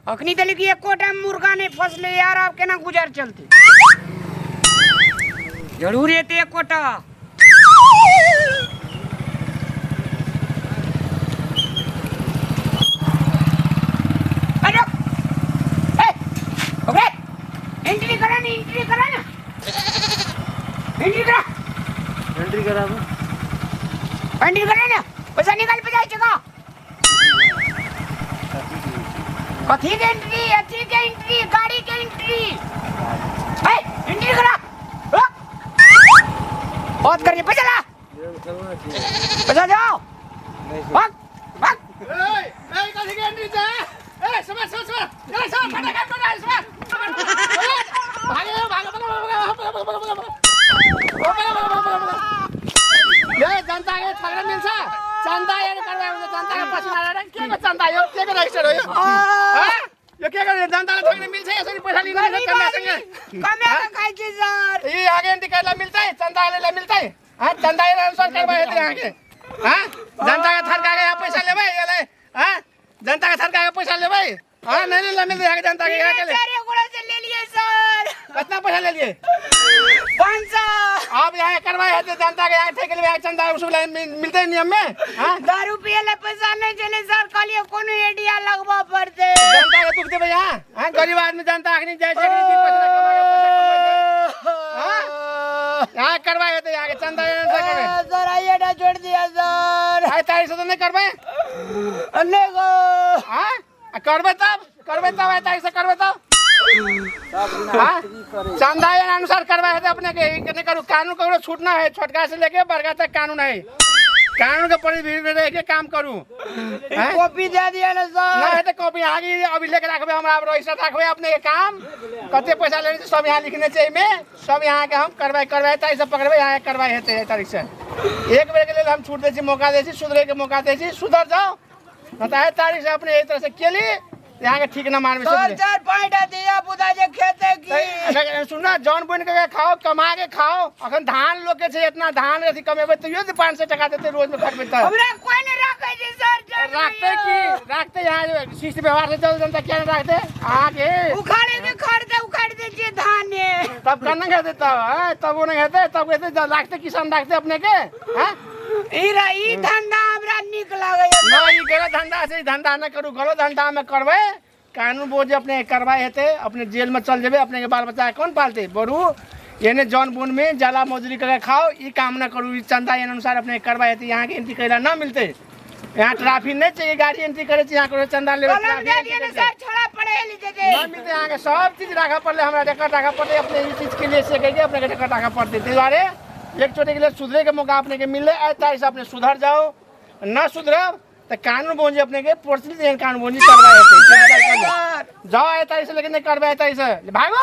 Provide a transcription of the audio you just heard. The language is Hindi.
अखनी तले की एको टाइम मुर्गा नहीं फसले यार आप केना गुजर चलते जरूर येते एकोटा एंट्री करा ना एंट्री करा ना पैसा निकाल पे जाए चुका कथी के एंट्री अथी के एंट्री गाड़ी के एंट्री एंट्री करा बहुत करिए पैसा ला पैसा जाओ भाग भाग कथी के एंट्री जा समझ जरा सब फटाफट ये जनता के ठगरा मिल्छ चन्दा यार करबा जनता के पसिना रे के को चन्दा यो के को रजिस्टर हो यो के को जनताले ठग्न मिल्छ यसरी पैसा लिन कन्यासँग कमे खाइ छी सर ई आगे एंट्री करला मिल्छ चन्दाले मिल्छ चन्दा यार अनुसार करबा हेतै आगे जनता के थरका के पैसा लेबै यसले जनता के थरका के पैसा लेबै नहीं मिल रहा जनता के से ले लिए सर कितना पैसा ले लिए 500 आप यहाँ करवाए थे जनता के यहाँ ठेके लिए चंदा उसूल मिलते नियम में 10 रुपये ले पैसा नहीं चले सर कल कोनो एडिया लगवा पड़ते जनता के दुख देबे यहाँ गरीब आदमी जनता अखनी जाय छै यहाँ करवाए थे यहाँ के चंदा सर आइएडा छोड़ दिया सर आई तारीख से तो नहीं करवाए अन्ने को करबे तब आई तारीख से करबे तब चंदा अनुसार करवाए थे अपने के करू कानून को छूटना है छोटका से लेके बड़का तक कानून है कानून के परिधि रह के काम करू कॉपी दे दिया ना सर नहीं तो कॉपी आगे अभी लेके रखबे हमरा रजिस्टर रखबे अपने के काम कते पैसा लेने से सब यहाँ लिखने चाहिए में सब यहाँ के हम करवाए तारीख से पकड़बे यहाँ करवाए हेते तारीख से एक बेर के लिए हम छूट दे छी मौका दे छी सुधरे के मौका दे छी सुधर जाओ बताए तारीख से अपने एक तरह से केली यहाँ के ठीक ना मारबे चार पॉइंट दिया बुदा जे खेते की सुनना जौन बुन के खाओ कमा के खाओ अखन धान लोग के छे इतना धान अथी कमेबे तो 500 टका देते रोज में खटबे त हमरा कोई नहीं रखे छै सर रखते यहाँ शिष्ट व्यवहार से चल जनता क्या रखते आगे उखाड़ दे जे धान तब कन्न कहते तब वो नहीं कहते तब कहते रखते किसान रखते अपने के ई धंधा हमरा निक लागे ना ई गलत धंधा से धंधा न करू गलत धंधा में करबे कानून बोझ अपने करवाए हेते अपने जेल में चल जेबे अपने के बाल बच्चा कौन पालते बरू एने जौन बुन में जला मजदूरी करके खाओ ई काम न करू चंदा अनुसार अपने करवाए हेते यहाँ के एंट्री करेला ना मिलते यहाँ ट्रैफिक नहीं चाहिए गाड़ी एंट्री करे यहाँ करो चंदा ले छोड़ा पड़े ना मिलते यहाँ के सब चीज रखा पड़े हमरा टिकट रखा पड़े अपने इस चीज के लिए से कहिए अपने के टिकट रखा पड़ते दुआरे एक छोटे के लिए सुधरे के मौका अपने के मिले तारीख से अपने सुधर जाओ न सुधरब तो कानून बोझी अपने के प्रोसेस कानून बोझी करवाए जाओ तारीख से लेकिन नहीं करवाए तारीख से भागो